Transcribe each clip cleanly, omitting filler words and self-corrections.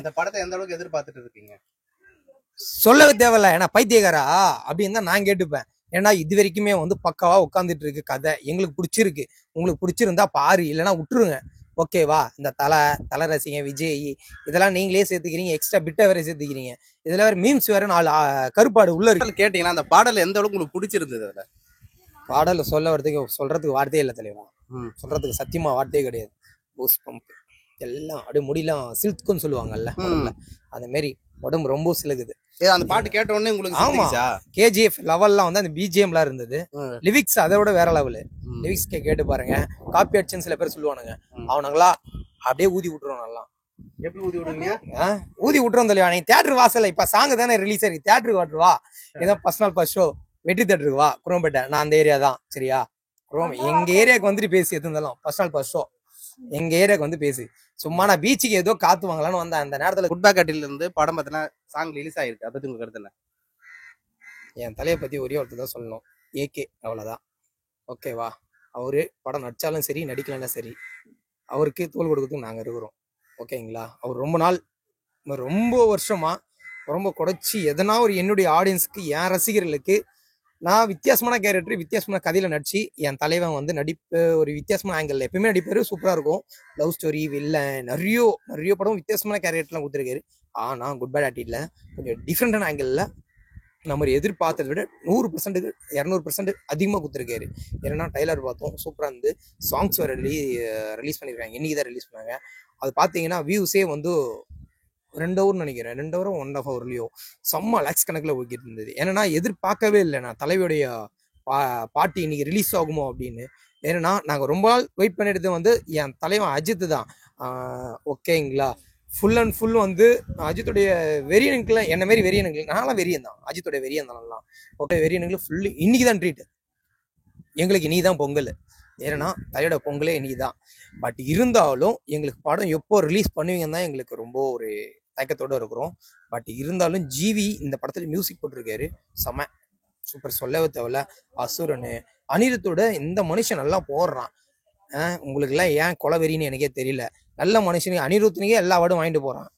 இந்த படத்தை எந்த அளவுக்கு எதிர்பார்த்துட்டு இருக்கீங்க? சொல்லவே தேவையில்ல. ஏன்னா பைத்தியக்காரா அப்படின்னு தான் நான் கேட்டுப்பேன். ஏன்னா இது வரைக்குமே வந்து பக்காவா உட்காந்துட்டு இருக்கு கதை. எங்களுக்கு பிடிச்சிருக்கு. உங்களுக்கு பிடிச்சிருந்தா பாரு, இல்லைன்னா விட்டுருங்க. ஓகேவா? இந்த தலை ரசிகன் விஜய் இதெல்லாம் நீங்களே சேர்த்துக்கிறீங்க, எக்ஸ்ட்ரா பிட்டை வேற சேர்த்துக்கிறீங்க. இதுல வேற மீம்ஸ் வேற 4 கருப்பாடு உள்ள இருக்கு. கேட்டீங்கன்னா அந்த பாடல் எந்த அளவுக்கு உங்களுக்கு பிடிச்சிருந்தது? அதுல பாடல சொல்றதுக்கு வார்த்தையே இல்லை தலைவா. சொல்றதுக்கு சத்தியமா வார்த்தையே கிடையாது. பூஸ் பம்ப் எல்லாம் அப்படியே முடியலாம் சில்க்குன்னு சொல்லுவாங்கல்ல, அந்த மாதிரி உடம்பு ரொம்ப சிலுகுது. அந்த பாட்டு கேட்ட உடனே உங்களுக்கு ஆமா, கேஜிஎஃப் லெவல்லாம் வந்து அந்த பிஜிஎம்லாம் இருந்தது. லிரிக்ஸ் அதை விட வேற லெவலு. லிரிக்ஸ் கேட்டு பாருங்க. காப்பி அடிச்சுன்னு சில பேர் சொல்லுவானுங்க, அவனுங்களா அப்படியே ஊதி விட்டுருவோம். நல்லா எப்படி ஊதி விடுவீங்க? ஊதி விட்டுருவோம் தலைவா. நீ தியேட்டர் வாசல்ல இப்ப சாங் தானே ரிலீஸ் ஆயிருக்கு, தியேட்டருக்கு வாட்டுருவா. ஏதோ ஃபர்ஸ்ட் நாள் ஃபர்ஸ்ட் ஷோ வெற்றி தியேட்டருக்கு வா, குரோம்பேட்டை. நான் அந்த ஏரியா தான், சரியா? எங்க ஏரியாவுக்கு வந்துட்டு பேசி எது இருந்தாலும் ஃபர்ஸ்ட் நாள் ஃபர்ஸ்ட் ஷோ எங்க ஏரியாவுக்கு வந்து பேசு. சும்மா நான் பீச்சுக்கு ஏதோ காத்து வாங்கலான்னு வந்தேன். அந்த நேரத்துல குட்பேக்கட்டில இருந்து படம் பார்த்தா சாங் ரிலீஸ் ஆயிருக்கு. அதை பத்தி உங்க கருத்து என்ன? என் தலையை பத்தி ஒரே ஒருத்தர் தான் சொல்லணும், ஏகே. அவ்வளவுதான். ஓகேவா? அவரு படம் நடிச்சாலும் சரி, நடிக்கலன்னா சரி, அவருக்கு தோல் கொடுக்கறதுக்கு நாங்க இருக்கிறோம். ஓகேங்களா? அவர் ரொம்ப வருஷமா ரொம்ப குறைச்சி எதனா ஒரு என்னுடைய ஆடியன்ஸுக்கு, என் ரசிகர்களுக்கு நான் வித்தியாசமான கேரக்டர், வித்தியாசமான கதையில நடிச்சு என் தலைவன் வந்து நடிப்பு ஒரு வித்தியாசமான ஆங்கிள் எப்பயுமே நடிப்பாரு. சூப்பரா இருக்கும். லவ் ஸ்டோரி, வில்லன், நிறைய படம் வித்தியாசமான கேரக்டர்லாம் கொடுத்துருக்காரு. ஆனா குட் பேட் ஆட்டிட்ல கொஞ்சம் டிஃப்ரெண்டான ஆங்கிள் நம்ம எதிர்பார்த்ததை விட 100% 200% அதிகமாக கொடுத்துருக்காரு. ஏன்னா டைலர் பார்த்தோம், சூப்பராக இருந்து. சாங்ஸ் வேறு ரிலீஸ் பண்ணியிருக்காங்க. இன்னைக்கு தான் ரிலீஸ் பண்ணாங்க. அது பார்த்தீங்கன்னா வியூஸே வந்து 2 ஹவர் நினைக்கிறேன், 2 ஹவர் 1.5 ஹவர்லையோ செம்ம லேக்ஸ் கணக்கில் போய்கிட்டு இருந்தது. ஏன்னா எதிர்பார்க்கவே இல்லை நான் தலைவருடைய பாட்டி இன்னைக்கு ரிலீஸ் ஆகுமோ அப்படின்னு. ஏன்னா நாங்கள் ரொம்ப நாள் வெயிட் பண்ணிட்டு வந்து என் தலைவன் அஜித் தான். ஓகேங்களா? ஃபுல் அண்ட் ஃபுல் வந்து அஜித்துடைய வெறியனுக்குல என்ன மாரி வெறியனுக்கு நான்லாம் வெறியன் தான், அஜித்துடைய வெறியன் தானலாம். ஓகே, வெறியனுக்குல ஃபுல்லு இன்னைக்கு தான் ட்ரீட். எங்களுக்கு நீ தான் பொங்கல். ஏன்னா தலையோட பொங்கலே இன்னைக்கு தான். பட் இருந்தாலும் எங்களுக்கு படம் எப்போ ரிலீஸ் பண்ணுவீங்கன்னு தான் எங்களுக்கு ரொம்ப ஒரு தயக்கத்தோடு இருக்கிறோம். பட் இருந்தாலும் ஜிவி இந்த படத்துல மியூசிக் போட்டிருக்காரு, செம சூப்பர். சொல்லவே தேவையில்ல. அசுரனு அனிருத்தோட இந்த மனுஷன் நல்லா போடுறான். உங்களுக்குலாம் ஏன் கொலவெறின்னு எனக்கே தெரியல. நல்ல மனுஷனுக்கு அனிருத்தனுக்கே எல்லா அவார்டும் வாங்கிட்டு போறான்.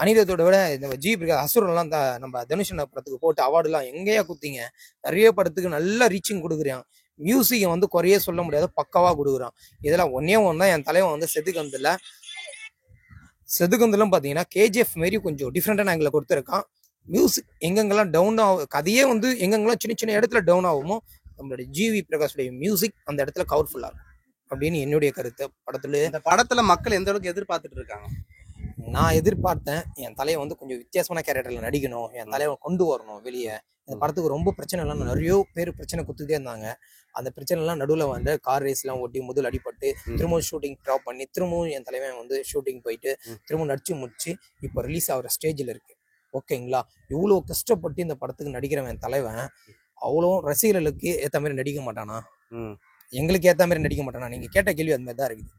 அனிருத்தோட விட இந்த ஜி பிரகாஷ் அசுரன்லாம் நம்ம தனுஷன் படத்துக்கு போட்டு அவார்டுலாம் எங்கேயா குத்திங்க. நிறைய படத்துக்கு நல்ல ரீச்சிங் கொடுக்குறான். மியூசிக்கை வந்து குறைய சொல்ல முடியாத பக்காவா கொடுக்குறான். இதெல்லாம் ஒன்னே ஒன்று தான் என் தலைவன் வந்து செதுக்கந்தெல்லாம் பார்த்தீங்கன்னா கேஜிஎஃப் மாரி கொஞ்சம் டிஃப்ரெண்டான ஆங்கிள் கொடுத்துருக்கான். மியூசிக் எங்கெங்கெல்லாம் டவுன் ஆகும், கதையே வந்து எங்கெங்கெல்லாம் சின்ன சின்ன இடத்துல டவுன் ஆகுமோ நம்மளுடைய ஜிவி பிரகாஷுடைய மியூசிக் அந்த இடத்துல கவர்ஃபுல்லா இருக்கும் அப்படின்னு என்னுடைய கருத்து. இந்த படத்துல மக்கள் எந்த அளவுக்கு எதிர்பார்த்துட்டு இருக்காங்க? நான் எதிர்பார்த்தேன் என் தலைவன் வந்து கொஞ்சம் வித்தியாசமான கேரக்டர்ல நடிக்கணும், என் தலைவன் கொண்டு வரணும் வெளியே. இந்த படத்துக்கு ரொம்ப பிரச்சனை எல்லாம் நிறைய பேர் பிரச்சனை கொடுத்துட்டே இருந்தாங்க. அந்த பிரச்சனை எல்லாம் நடுவில் வந்து கார் ரேஸ் எல்லாம் ஓட்டி முதல் அடிபட்டு திரும்பவும் ஷூட்டிங் ட்ராப் பண்ணி திரும்பவும் என் தலைவன் வந்து ஷூட்டிங் போயிட்டு திரும்பவும் நடிச்சு முடிச்சு இப்போ ரிலீஸ் ஆகிற ஸ்டேஜில் இருக்கு. ஓகேங்களா? இவ்வளோ கஷ்டப்பட்டு இந்த படத்துக்கு நடிக்கிறவன் தலைவன் அவ்வளோ ரசிகர்களுக்கு ஏற்ற மாதிரி நடிக்க மாட்டானா? எங்களுக்கு ஏற்ற மாதிரி நடிக்க மாட்டானா? நீங்க கேட்ட கேள்வி அது மாதிரி தான் இருக்குது.